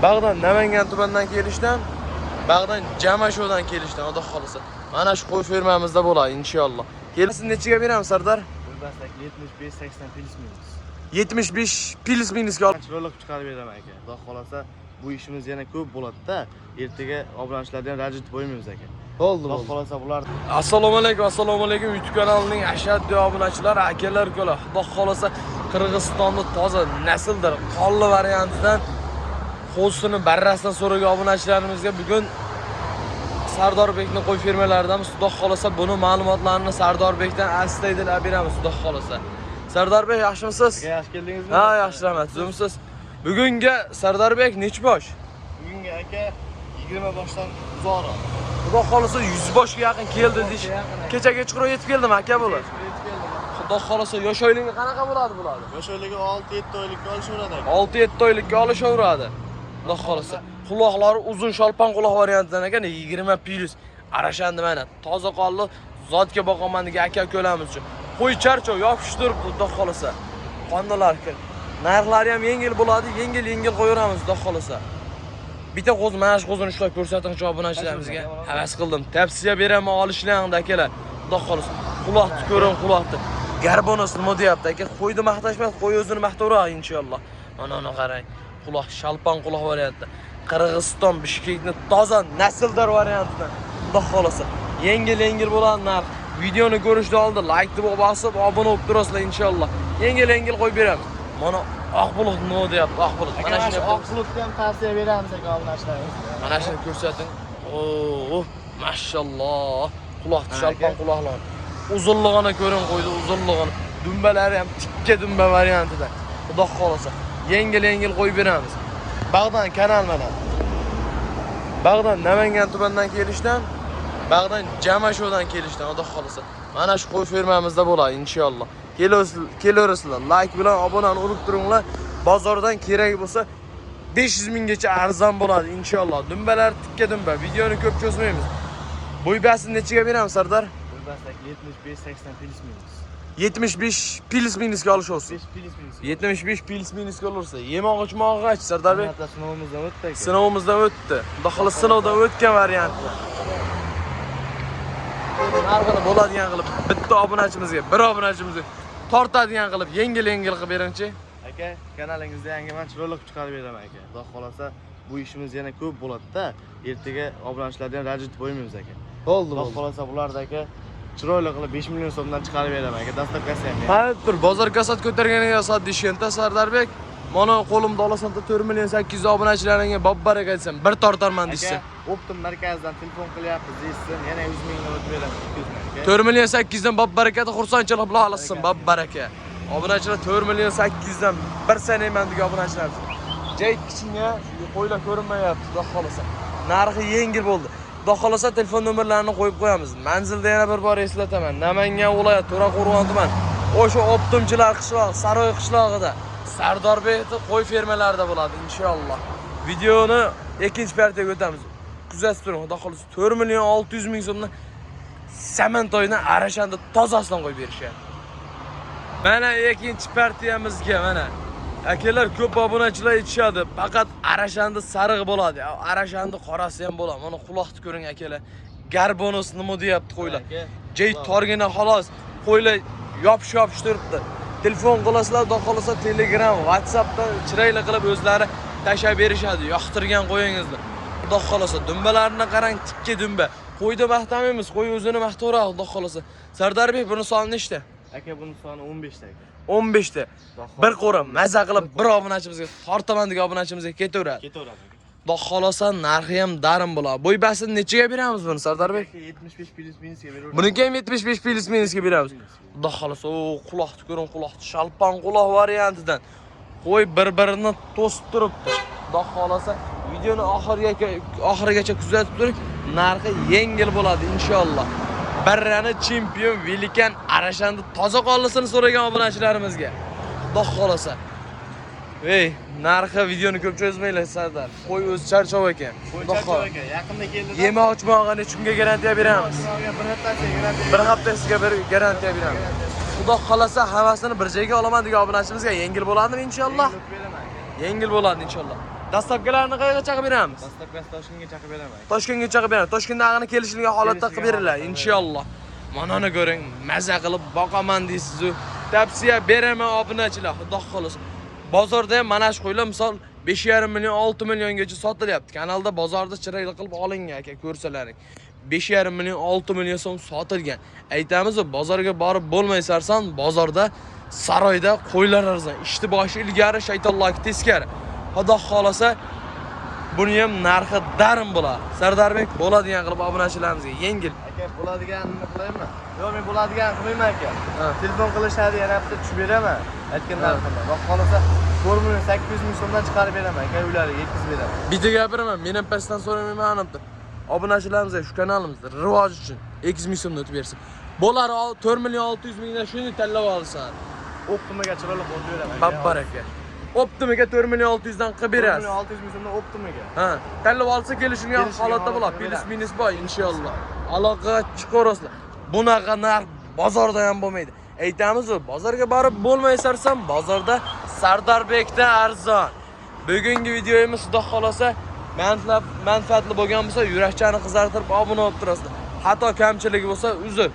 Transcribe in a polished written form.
Bag'dan Namangan tumanidan kelishdan, Bag'dan Jamashovdan kelishdan, xudo xolisa. Mana shu qo'y fermamizda bo'ladi inshaalloh. Kelsin nechiga beramiz Sardor? Buldastak 75-80 plus minus. 75 plus minusga olib Chiroyli qilib chiqarib beraman aka. Xudo xolasa bu ishimiz yana ko'p bo'ladi-da. Ertaga obunachilarni ham rajit qo'ymaymiz aka. bo'ldi. Xudo xolasa bular Assalomu alaykum YouTube kanalining ashaddiy obunachilari, akalar, ukalar. Xudo xolasa Qirg'izistonda toza nasldir, qonli variantidan qo'sini barrasidan so'ragan obunachilarimizga bugun Sardorbekning qo'y fermalaridan Xudo xolasa buni ma'lumotlarini Sardorbekdan astaydilab beramiz Xudo xolasa. Sardorbek, yaxshimisiz? yaxshi keldingizmi? Ha, yaxshi rahmat. Sizmisiz? Bugunga Sardorbek nech bosh? Bugunga aka 20 boshdan uzoqroq. Xudo xolasa 100 boshga yaqin keldi deyish. Kecha kechqurun yetib keldimi aka bular? Xudo xolasa yosh oylinga qanaqa bo'ladi bular? Yosh oyliga 6-7 oylikka olishaveradi aka. 6-7 oylikka olishaveradi. Xudo xolasa. Quloqlari uzun sholpan quloq variantidan ekan 20 plus. Arashandi mana. Toza qonli zotga boqaman degan aka-ukalarimiz uchun. Qo'y charchov yopishtirib Xudo xolasa. Qondalar narxlari ham yengil bo'ladi, yengil qo'yamiz Xudo xolasa. Bitta qo'z mana shu qo'zini ushlab ko'rsatingchi obunachilarimizga. Havas qildim. Tavsiya beraman olishlaringni akalar. Xudo xolasa. Quloqni ko'ring, quloqni. Garbonos nima deyapti aka? Qo'yni maqtashmas, qo'y o'zini maqtavroq inshaalloh. Mana qarang. Quloq shalpan quloq variantida. Qirg'iziston Bishkekni toza nasldor variantidan. Xudo xolasa. Yengil bo'ladi narx. Videoni ko'rishdan oldin like deb bosib, obuna bo'lib turasizlar inshaalloh. Yengil qo'yib beramiz. Mana oq bulut nima deyapti? Oq bulut. Mana shu oq bulutni ham tavsiya beramiz aka obunachilarimizga. Mana shuni ko'rsating. Oo, mashalloh. Quloq shalpan quloqlar. Uzunligini ko'ring, qo'ydi uzunligini. Dumbalari ham tikka dumba variantida. Xudo xolasa. Yengil qo'yib beramiz. Bag'dan kanal mana. Bag'dan Namangan tumanidan kelishdan, Bag'dan Jamashovdan kelishdan, xudo xolasa. Mana shu qo'y fermamizda bo'ladi inshaalloh. Kelaverasizlar. Like bilan obunani urib turinglar. Bozordan kerak bo'lsa 500 minggacha arzon bo'ladi inshaalloh. Dumbalar tikka dumba. Videoni ko'p cho'zmaymiz. Bo'ybasini nechiga beramiz Sardor? Buldastak 75-80 plus minus. 75 plus minusga olishasiz. 75 plus minusga olursa, yemoq ichmog'ich Sardorbek. Sinovimizdan o'tdi aka. Sinovimizdan o'tdi. Xudo xolasa sinovdan o'tgan variantda. Narxini bo'ladigan qilib bitta obunachimizga, bir obunachimizga tortadigan qilib yengil qilib beringchi. Aka, kanalingizda yangi men chiroyli qilib chiqarib beraman aka. Xudo xolasa bu ishimiz yana ko'p bo'ladi-da. Ertaga obunachilarni ham rajit qo'ymaymiz aka. Bo'ldi. Xudo xolasa bularda aka chiroyli qilib 5 million so'mdan chiqarib beraman aka. Dastavkasi ham. Ha, bir bozor kasat ko'targaniga sot dishkentda Sardorbek. Mana qo'limda olasanda 4 million 800 obunachilaringga bob baraka desam, bir tortarman deysiz. Optim markazdan telefon qilyapmiz deysiz, yana 100 mingdan o'tib beraman. 4 million 800 dan bob barakati xursandchilik bilan olasan, bob baraka. Obunachilar 4 million 800 dan bir sanayman degan obunachilar. Jay kichkina qo'ylar ko'rinmayapti, xudo xolasa. Narxi yengil bo'ldi. Xudo xolasa telefon nomerlarini qo'yib qo'yamiz. Manzilda yana bir bor eslataman. Namangan viloyati To'raqo'rg'on tuman. O'sha optimchilar qishlog'i, Saroy qishlog'ida Sardorbekning qo'y fermalarida bo'ladi inshaalloh. Videoni ikkinchi partiyaga o'tamiz. Kuzatib turing, xudo xolasa 4 million 600 ming so'mdan Samantoydan Arashanda tozasidan qo'yib berishgan. Mana ikkinchi partiyamizga mana. Akalar ko'p obunachilar aytishadi, faqat Arashanda sariq bo'ladi. Arashanda qorasi ham bo'ladi. Mana quloqni ko'ring akalar. Garbonos nima deyapti qo'ylar. Jay torgina xolos. Qo'ylar yopish turibdi. Telefon qilasizlar, xudo xolasa Telegram, WhatsAppdan chiroyli qilib o'zlari tashlab berishadi. Yoqtirgan qo'yingizni. Xudo xolasa dumbalarni qarang, tikka dumba. Qo'yda maqtamaymiz, qo'y o'zini maqtavroq, xudo xolasa. Sardorbek buni soni nechta? Aka buni soni 15 ta aka. 15 ta. Bir qo'ram maza qilib bir obunachimizga tortaman degan obunachimizga ketaveradi. Xudo xolasa narxi ham darim bo'ladi. Bo'ybasini nechiga beramiz buni Sardorbek? 75 plus minusga beraveramiz. Buniki ham 75 plus minusga beramiz. Xudo xolasa, o quloqni ko'ring, quloqni shalpan quloq variantidan. Qo'y bir-birini to'sib turibdi. Xudo xolasa videoni oxirigacha kuzatib turing. Narxi yengil bo'ladi inshaalloh. Barrani chempion Velikan Arashanda toza qonlisini so'ragan obunachilarimizga. Xudo xolasa. Ey, narxi videoni ko'p cho'zmanglar Sardor. Qo'y o'zi charchov ekan. Xudo xolasa yaqinda keldi. Yemoq-ichmog'ini chunga garantiya beramiz. Bir haftasiga bir garantiya beramiz. Xudo xolasa hammasini bir joyga olaman degan obunachimizga yengil bo'ladimi inshaalloh? Yengil bo'ladi inshaalloh. Dastlabkilarni qayerga chaqib beramiz? Dastlabkasi Toshkentga chaqib beraman. Toshkentga chaqib beramiz. Toshkentda ag'ini kelishilgan holatda qilib beringlar, Kelishilgan inshaalloh. Manani ko'ring, maza qilib boqaman deysiz-ku. Tavsiya beraman obunachilar, xudo xolasa. Bozorda ham mana shu qo'ylar misol 5,5 million, 6 milliongacha sotilyapti. Kanalda bozorda chiroyli qilib olingan aka, ko'rsalaring. 5,5 million, 6 million so'm sotilgan. Aytamiz, bozorga borib bo'lmaysarsan, bozorda saroyda qo'ylar arzon. Ishni boshi ilgari, shaytonlarga teskari. Xudo xolasa buni ham narxi darim bo'ladi. Sardarbek bo'ladigan qilib obunachilarimizga yengil. Aka, bo'ladiganini qilaymi? Yo'q, men bo'ladigan qilmayman aka. Telefon qilishadi, yana bitta tushib beraman. Aytgan narximni. Vaqt qolsa 4 million 800 ming so'mdan chiqarib beraman aka, uylariga yetkazib beraman. Bitta gapiraman, men ham pastdan so'ramayman anabda. Obunachilarimizga shu kanalimizda rivoj uchun 200 ming so'mdan o'tib bersin. Bo'lar 4 million 600 mingdan shuni tanlab olsan. Optimaga chiroyli qo'yib beraman. Babbaraka. Optimaga 4 million 600 dan qilib 4 berasiz. million 600 ming so'mdan Optimaga. Ha, tanlab olsa kelishilgan Kelishilgan holatda bo'ladi. holatda Plus beradi. minus boy inshaalloh. Aloqa chiqarasizlar. Bunaqa narx bozorda ham bo'lmaydi. Aytamiz, bozorga borib bo'lmaysarsan, bozorda Sardarbekda arzon. Bugungi videomiz xudo xolasa manfaatli bo'lgan bo'lsa, yurakchani qizartirib obuna bo'lib turasizlar. Xato kamchiligi bo'lsa, uzr.